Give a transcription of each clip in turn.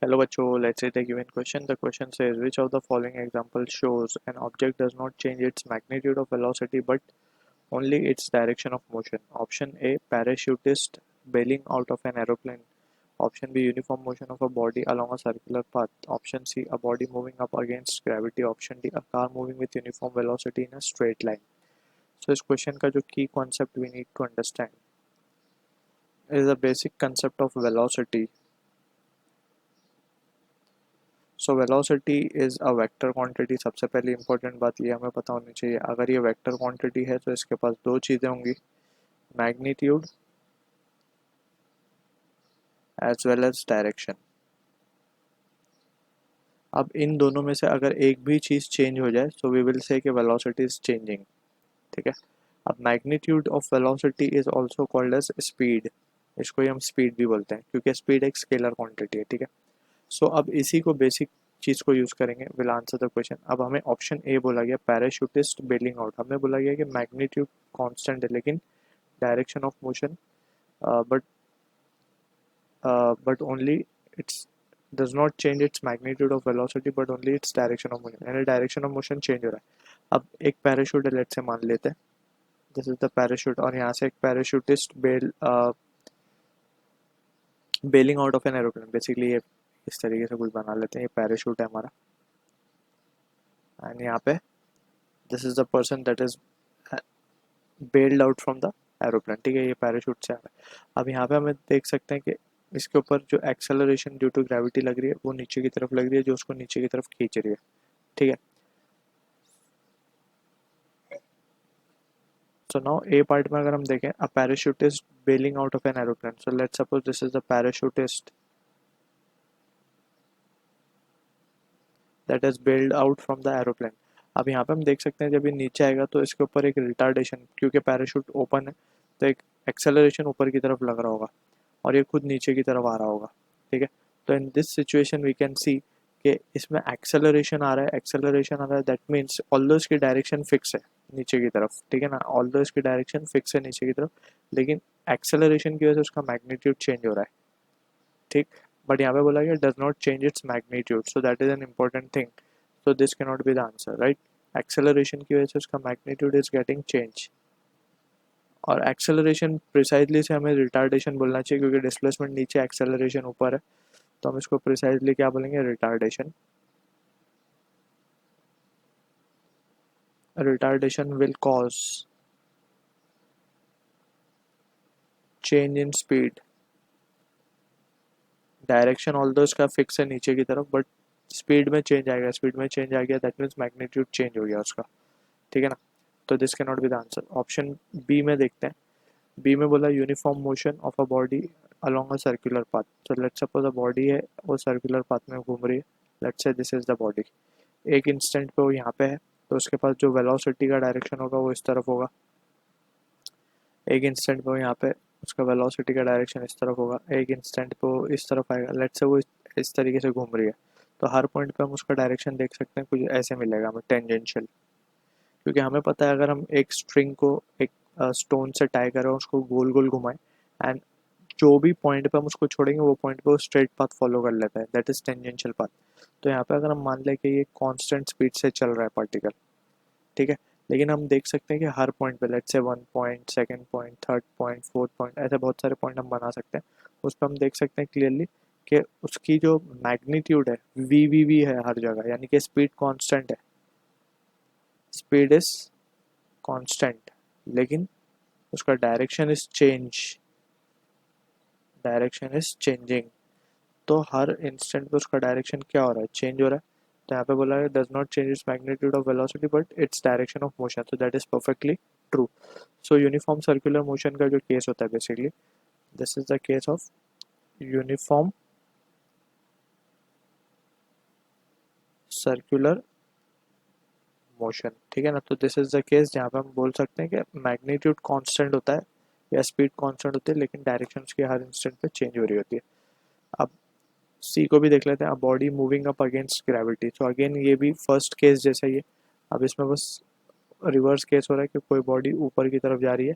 Hello बच्चों, let's say the given question. The question says which of the following example shows an object does not change its magnitude of velocity but only its direction of motion. Option A, parachutist bailing out of an aeroplane. Option B, uniform motion of a body along a circular path. Option C, a body moving up against gravity. Option D, a car moving with uniform velocity in a straight line. So इस question का जो key concept we need to understand is the basic concept of velocity. So velocity is a vector quantity. सबसे पहली important बात ये हमें पता होनी चाहिए, अगर ये वेक्टर क्वांटिटी है तो इसके पास दो चीज़ें होंगी, magnitude as well as direction. अब इन दोनों में से अगर एक भी चीज़ चेंज हो जाए सो वी विल से कि वेलोसिटी इज चेंजिंग। ठीक है। अब magnitude of velocity is also called as speed. इसको ही हम स्पीड भी बोलते हैं क्योंकि स्पीड एक स्केलर क्वांटिटी है। ठीक है। सो अब इसी को बेसिक चीज़ को यूज़ करेंगे, विल आंसर द क्वेश्चन। अब हमें ऑप्शन ए बोला गया पैराशूटिस्ट बेलिंग आउट, हमें बोला गया कि मैग्नीट्यूड कांस्टेंट है लेकिन direction of motion but only it's does not change its magnitude of velocity but only its direction of motion, यानी डायरेक्शन ऑफ मोशन चेंज हो रहा है। अब एक पैराशूट है, लेट से मान लेते हैं दिस इज द पैराशूट, और यहाँ से एक parachutist bailing out of an aeroplane. Basically ये इस तरीके से कुछ बना लेते हैं, ये पैराशूट है हमारा एंड यहाँ पे this is the person that is bailed out from the aeroplane. ठीक है, ये पैराशूट से आ रहा है। अब यहाँ पे हमें देख सकते हैं कि इसके ऊपर जो एक्सेलरेशन ड्यू टू ग्रेविटी लग रही है वो नीचे की तरफ लग रही है, जो उसको नीचे की तरफ खींच रही है। ठीक है। सो नाउ ए पार्ट में अगर हम देखें, a parachutist bailing out of an aeroplane, so let's suppose this is the parachutist that is bailed out from the aeroplane. अब यहाँ पे हम देख सकते हैं जब ये नीचे आएगा तो इसके ऊपर एक रिटार्डेशन, क्योंकि पैराशूट ओपन है तो एक एक्सेलरेशन ऊपर की तरफ लग रहा होगा और ये खुद नीचे की तरफ आ रहा होगा। ठीक है। तो in this situation we can see कि इसमें एक्सेलरेशन आ रहा है, एक्सेलरेशन आ रहा है, दैट मीन्स ऑल्दो इसकी डायरेक्शन फिक्स है नीचे की तरफ। ठीक है ना, ऑल्दो इसकी डायरेक्शन फिक्स है नीचे की तरफ, लेकिन एक्सेलरेशन की वजह से उसका मैग्नीट्यूड चेंज हो रहा है। ठीक। बट यहाँ पे बोला गया does not change its magnitude, so that is an important thing. So this can not be the answer, right. Acceleration की वजह से उसका मैग्नीट्यूड इज गेटिंग चेंज, और एक्सेलरेशन प्रिसाइजली से हमें रिटार्डेशन बोलना चाहिए क्योंकि डिस्प्लेसमेंट नीचे, एक्सेलरेशन ऊपर है, तो हम इसको प्रिसाइजली क्या बोलेंगे, retardation. Retardation will cause change in speed, direction although इसका फिक्स है नीचे की तरफ बट स्पीड में चेंज आएगा, स्पीड में चेंज आ गया दैट मीन्स मैग्नीट्यूड चेंज हो गया उसका। ठीक है ना। तो this can not be the answer. Option B में देखते हैं, बी में बोला uniform motion of a body along a circular path. So let's suppose a body है वो सर्कुलर पाथ में घूम रही है, let's say this is the body. एक इंस्टेंट पे वो यहाँ पे है तो उसके पास जो वेलोसिटी का डायरेक्शन होगा वो इस तरफ होगा, एक इंस्टेंट पे वो यहाँ पे उसका वेलोसिटी का डायरेक्शन इस तरफ होगा, एक इंस्टेंट पे वो इस तरफ आएगा, लेट्स से वो इस तरीके से घूम रही है। तो हर पॉइंट पे हम उसका डायरेक्शन देख सकते हैं, कुछ ऐसे मिलेगा हमें टेंजेंशियल, क्योंकि हमें पता है अगर हम एक स्ट्रिंग को एक स्टोन से टाई करें उसको गोल गोल घुमाएं एंड जो भी पॉइंट पे हम उसको छोड़ेंगे वो पॉइंट पे वो स्ट्रेट पाथ फॉलो कर लेता है, दैट इज टेंजेंशियल पाथ। तो यहाँ पे अगर हम मान लें कि ये कांस्टेंट स्पीड से चल रहा है पार्टिकल, ठीक है, लेकिन हम देख सकते हैं कि हर पॉइंट पे let's say 1 point, second point, third point, fourth point, ऐसे बहुत सारे पॉइंट हम बना सकते हैं। उस पर हम देख सकते हैं क्लियरली कि उसकी जो मैग्नीट्यूड है वी है हर जगह, यानी कि स्पीड कांस्टेंट है, स्पीड इज कांस्टेंट, लेकिन उसका direction is change, direction is changing. तो हर इंस्टेंट पे उसका डायरेक्शन क्या हो रहा है, चेंज हो रहा है। तो यहाँ पे बोला है does not change its magnitude of velocity but its direction of motion, तो that is perfectly true. So uniform circular motion का जो केस होता है basically this is the case of uniform circular motion. ठीक है ना। तो दिस इज द केस जहाँ पे हम बोल सकते हैं कि मैग्नीट्यूड कांस्टेंट होता है या स्पीड कांस्टेंट होती है लेकिन डायरेक्शन की हर इंस्टेंट पे चेंज हो रही होती है। अब सी को भी देख लेते हैं, body moving up against gravity. तो अगेन ये भी फर्स्ट केस जैसा ही है, अब इसमें बस रिवर्स केस हो रहा है कि कोई बॉडी ऊपर की तरफ जा रही है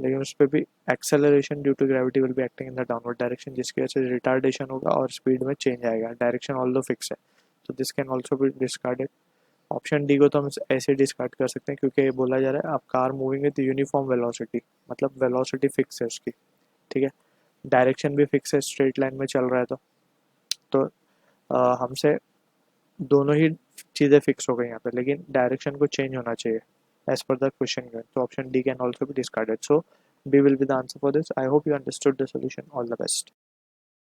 लेकिन उस पर भी acceleration due to gravity will be acting in the downward direction, जिसकी वजह से रिटार्डेशन होगा और स्पीड में चेंज आएगा, डायरेक्शन ऑल्दो फिक्स है, तो this can also be discarded. Option D को तो हम ऐसे डिस्कार्ड कर सकते हैं क्योंकि ये बोला जा रहा है आप car moving with uniform velocity, मतलब वेलोसिटी फिक्स है उसकी, ठीक है, डायरेक्शन भी फिक्स है, स्ट्रेट लाइन में चल रहा है, तो हमसे दोनों ही चीज़ें फिक्स हो गई यहाँ पे, लेकिन डायरेक्शन को चेंज होना चाहिए as per the question given, तो option D can also be discarded, so B will be the answer for this. I hope you understood the solution, all the best.